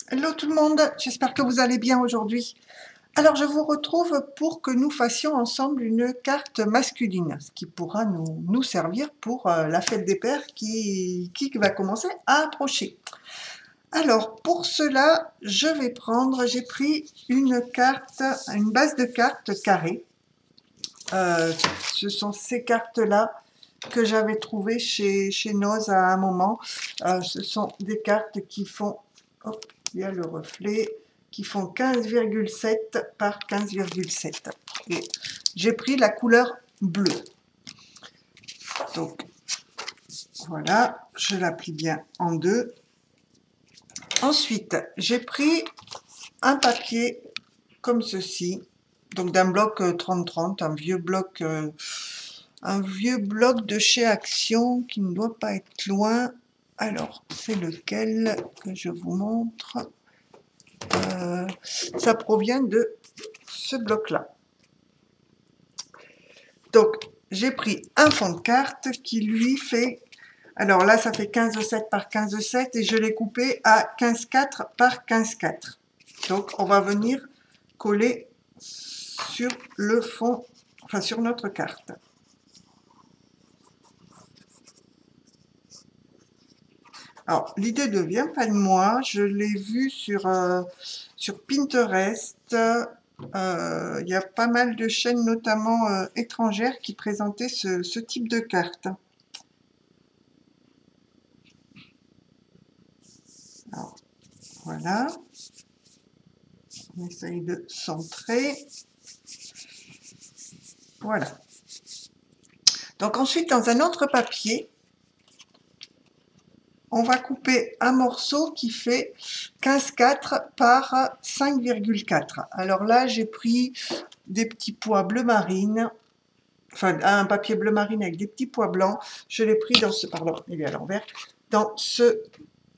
Hello tout le monde, j'espère que vous allez bien aujourd'hui. Alors je vous retrouve pour que nous fassions ensemble une carte masculine, ce qui pourra nous servir pour la fête des pères qui va commencer à approcher. Alors pour cela, j'ai pris une carte, une base de cartes carrée. Ce sont ces cartes-là que j'avais trouvées chez Noz à un moment. Ce sont des cartes qui font, hop, il y a le reflet, qui font 15,7 par 15,7. Et j'ai pris la couleur bleue. Donc voilà, je la plie bien en deux. Ensuite, j'ai pris un papier comme ceci, donc d'un bloc 30-30, un vieux bloc de chez Action qui ne doit pas être loin. Alors, c'est lequel que je vous montre? Ça provient de ce bloc-là. Donc, j'ai pris un fond de carte qui lui fait... Alors là, ça fait 15,7 par 15,7 et je l'ai coupé à 15,4 par 15,4. Donc, on va venir coller sur le fond, enfin sur notre carte. Alors, l'idée ne vient pas de moi, je l'ai vue sur Pinterest. Il y a pas mal de chaînes, notamment étrangères, qui présentaient ce type de carte. Alors, voilà. On essaye de centrer. Voilà. Donc ensuite, dans un autre papier, on va couper un morceau qui fait 15,4 par 5,4. Alors là, j'ai pris des petits pois bleu marine, enfin un papier bleu marine avec des petits pois blancs. Je l'ai pris dans ce, pardon, il est à l'envers, dans ce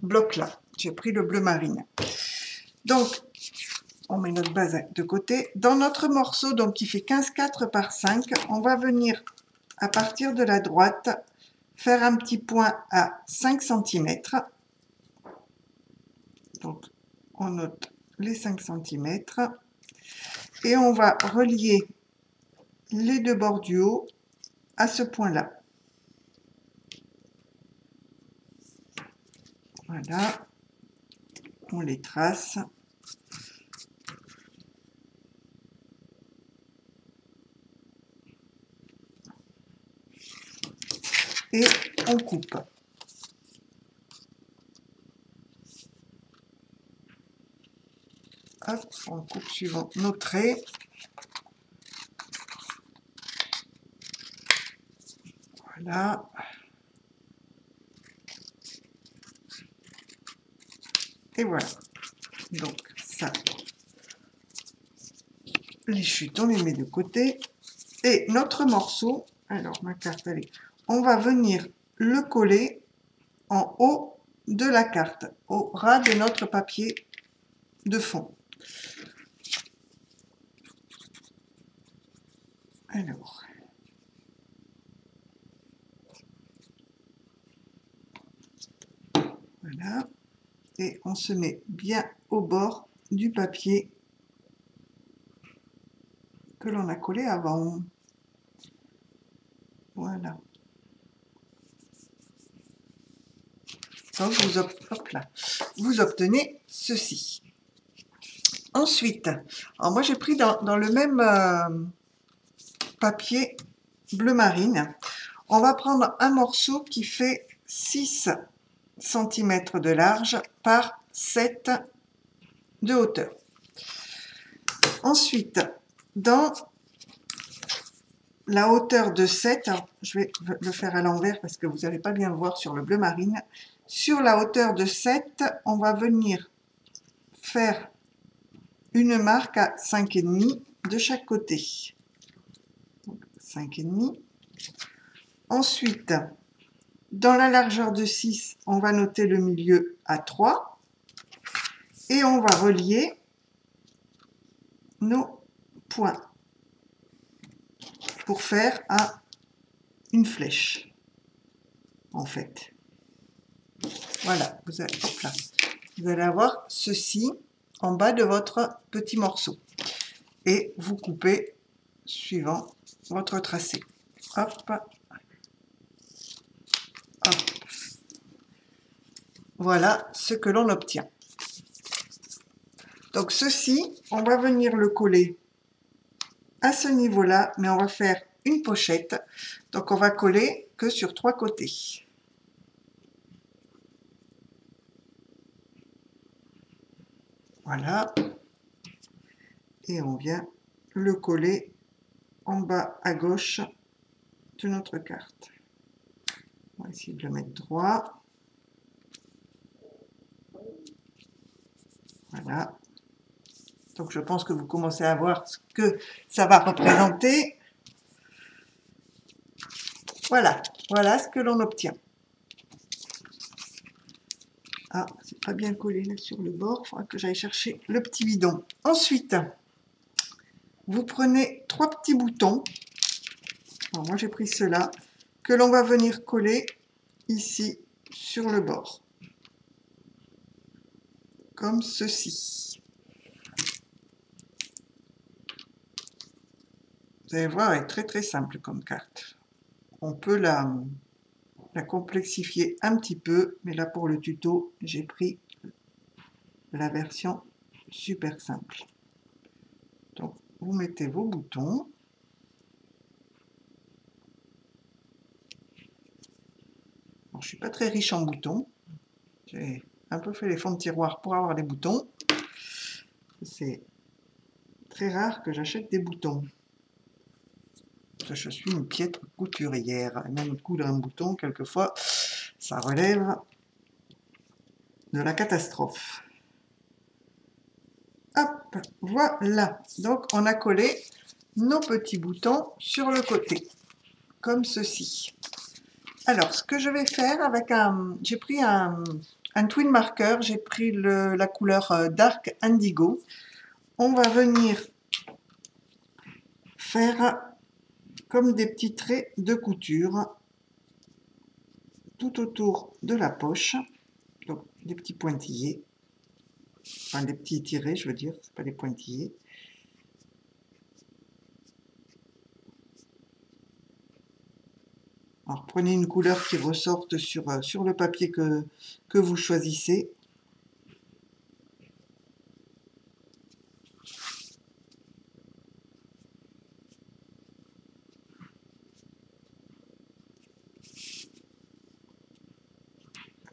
bloc-là. J'ai pris le bleu marine. Donc, on met notre base de côté. Dans notre morceau, donc qui fait 15,4 par 5, on va venir à partir de la droite faire un petit point à 5 cm. Donc, on note les 5 cm. Et on va relier les deux bords du haut à ce point-là. Voilà. On les trace. Et on coupe. Hop, on coupe suivant nos traits. Voilà. Et voilà. Donc ça, les chutes, on les met de côté. Et notre morceau, alors ma carte, allez, on va venir le coller en haut de la carte, au ras de notre papier de fond. Alors, voilà, et on se met bien au bord du papier que l'on a collé avant. Voilà. Donc vous obtenez ceci. Ensuite, alors moi j'ai pris dans le même papier bleu marine, on va prendre un morceau qui fait 6 cm de large par 7 de hauteur. Ensuite, dans la hauteur de 7, alors je vais le faire à l'envers parce que vous n'allez pas bien le voir sur le bleu marine, sur la hauteur de 7, on va venir faire une marque à 5,5 de chaque côté. 5,5. Ensuite, dans la largeur de 6, on va noter le milieu à 3 et on va relier nos points pour faire une flèche, en fait. Voilà, vous allez avoir ceci en bas de votre petit morceau. Et vous coupez suivant votre tracé. Hop, hop. Voilà ce que l'on obtient. Donc ceci, on va venir le coller à ce niveau-là, mais on va faire une pochette. Donc on va coller que sur 3 côtés. Voilà. Et on vient le coller en bas à gauche de notre carte. On va essayer de le mettre droit. Voilà. Donc je pense que vous commencez à voir ce que ça va représenter. Voilà, voilà ce que l'on obtient. Ah, c'est pas bien collé là sur le bord, il faudra que j'aille chercher le petit bidon. Ensuite, vous prenez 3 petits boutons. Alors moi j'ai pris ceux-là, que l'on va venir coller ici sur le bord. Comme ceci. Vous allez voir, elle est très très simple comme carte. On peut la complexifier un petit peu, mais là pour le tuto, j'ai pris la version super simple. Donc, vous mettez vos boutons. Alors, je suis pas très riche en boutons. J'ai un peu fait les fonds de tiroir pour avoir des boutons. C'est très rare que j'achète des boutons. Je suis une piètre couturière. Même coudre un bouton, quelquefois, ça relève de la catastrophe. Hop, voilà. Donc, on a collé nos petits boutons sur le côté, comme ceci. Alors, ce que je vais faire avec j'ai pris un twin marker, j'ai pris la couleur Dark Indigo. On va venir faire comme des petits traits de couture tout autour de la poche. Donc, des petits pointillés. Enfin, des petits tirés, je veux dire, c'est pas des pointillés. Alors, prenez une couleur qui ressorte sur le papier que vous choisissez.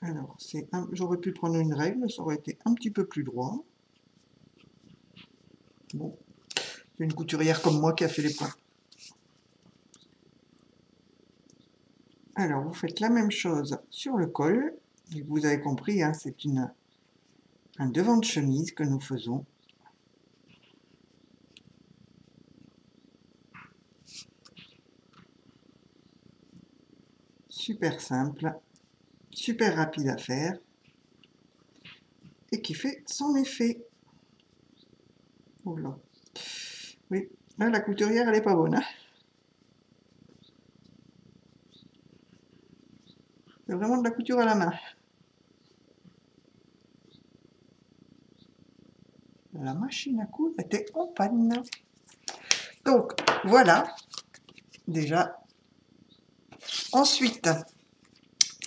Alors, j'aurais pu prendre une règle, ça aurait été un petit peu plus droit. Bon, c'est une couturière comme moi qui a fait les points. Alors, vous faites la même chose sur le col. Et vous avez compris, hein, c'est un devant de chemise que nous faisons. Super simple, super rapide à faire et qui fait son effet. Oh là. Oui, là la couturière elle est pas bonne. Hein, c'est vraiment de la couture à la main. La machine à coudre était en panne. Donc voilà, déjà. Ensuite,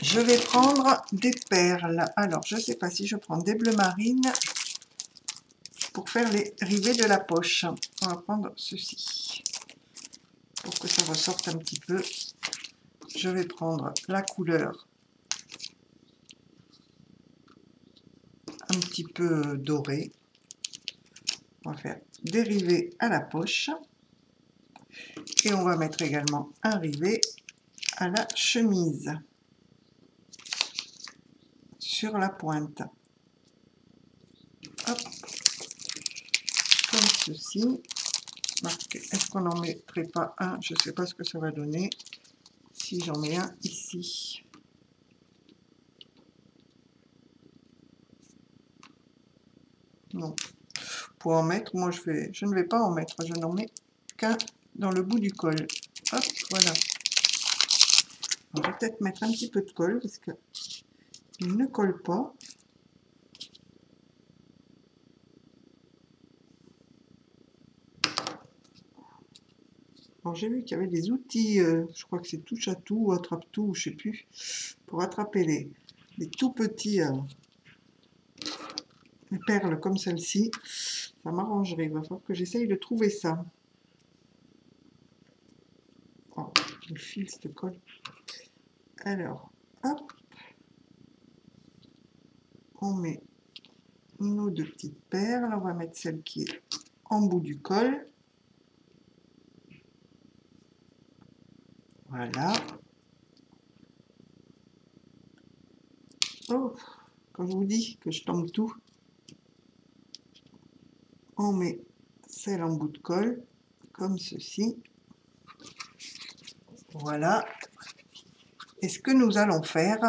je vais prendre des perles. Alors, je ne sais pas si je prends des bleus marines pour faire les rivets de la poche. On va prendre ceci. Pour que ça ressorte un petit peu, je vais prendre la couleur un petit peu dorée. On va faire des rivets à la poche. Et on va mettre également un rivet à la chemise. Sur la pointe. Hop. Comme ceci. Est-ce qu'on n'en mettrait pas un? Je ne sais pas ce que ça va donner. Si j'en mets un ici. Non. Pour en mettre, moi je ne vais pas en mettre. Je n'en mets qu'un dans le bout du col. Hop, voilà. On va peut-être mettre un petit peu de colle parce que il ne colle pas. Alors j'ai vu qu'il y avait des outils, je crois que c'est touche à tout ou attrape tout, je sais plus, pour attraper les tout petits les perles comme celle-ci. Ça m'arrangerait, il va falloir que j'essaye de trouver ça. Oh, le fil se colle. Alors, hop, on met nos deux petites perles. On va mettre celle qui est en bout du col. Voilà. Oh, quand je vous dis que je tombe tout, on met celle en bout de col, comme ceci. Voilà. Et ce que nous allons faire,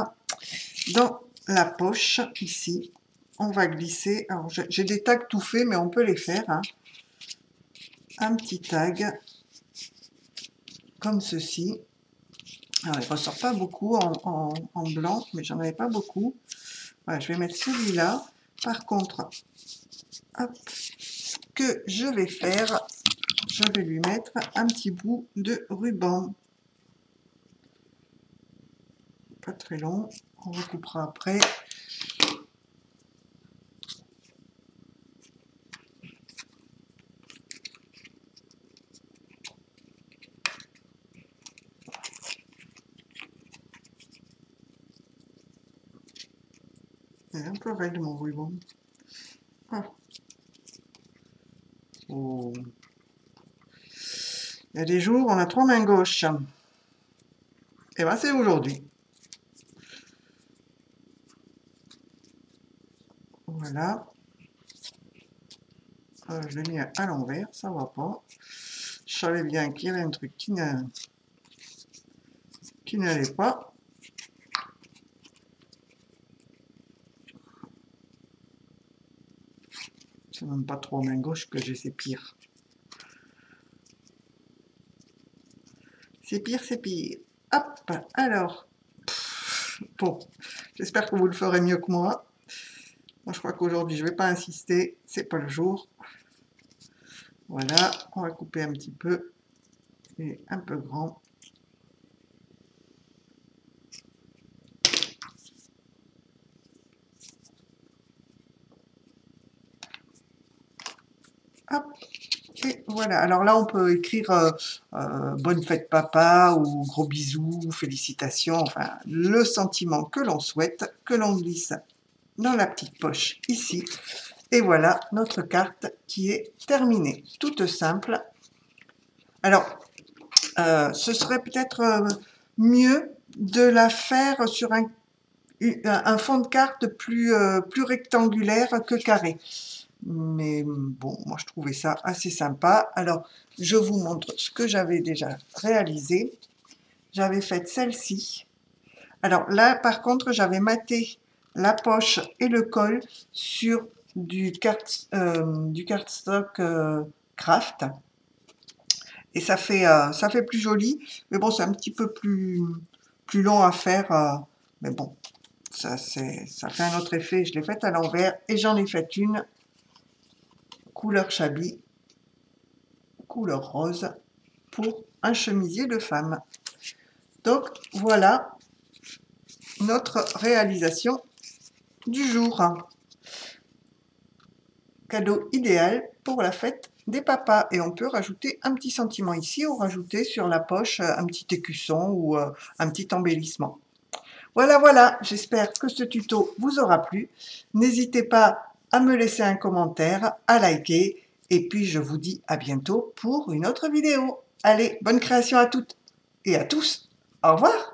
dans la poche, ici, on va glisser, alors j'ai des tags tout faits, mais on peut les faire, hein. Un petit tag, comme ceci. Alors, il ne ressort pas beaucoup en blanc, mais j'en avais pas beaucoup. Voilà, je vais mettre celui-là. Par contre, hop, ce que je vais faire, je vais lui mettre un petit bout de ruban. Pas très long, on recoupera après. C'est un peu raide mon ruban. Ah. Oh. Il y a des jours, on a 3 mains gauches. Et bien, c'est aujourd'hui. Voilà. Je l'ai mis à l'envers, ça va pas. Je savais bien qu'il y avait un truc qui n'allait pas. C'est même pas 3 mains gauches que j'ai, c'est pire. C'est pire, c'est pire. Hop, alors. Bon, j'espère que vous le ferez mieux que moi. Moi, je crois qu'aujourd'hui, je ne vais pas insister, c'est pas le jour. Voilà, on va couper un petit peu. Il est un peu grand. Hop, et voilà. Alors là, on peut écrire bonne fête papa ou gros bisous, félicitations, enfin, le sentiment que l'on souhaite, que l'on glisse dans la petite poche ici. Et voilà notre carte qui est terminée. Toute simple. Alors, ce serait peut-être mieux de la faire sur un fond de carte plus rectangulaire que carré. Mais bon, moi je trouvais ça assez sympa. Alors, je vous montre ce que j'avais déjà réalisé. J'avais fait celle-ci. Alors là, par contre, j'avais maté la poche et le col sur du cardstock craft. Et ça fait plus joli. Mais bon, c'est un petit peu plus long à faire. Mais bon, ça fait un autre effet. Je l'ai faite à l'envers et j'en ai fait une couleur Chabi, couleur rose, pour un chemisier de femme. Donc voilà notre réalisation du jour. Cadeau idéal pour la fête des papas. Et on peut rajouter un petit sentiment ici ou rajouter sur la poche un petit écusson ou un petit embellissement. Voilà, j'espère que ce tuto vous aura plu. N'hésitez pas à me laisser un commentaire, à liker. Et puis je vous dis à bientôt pour une autre vidéo. Allez, bonne création à toutes et à tous. Au revoir.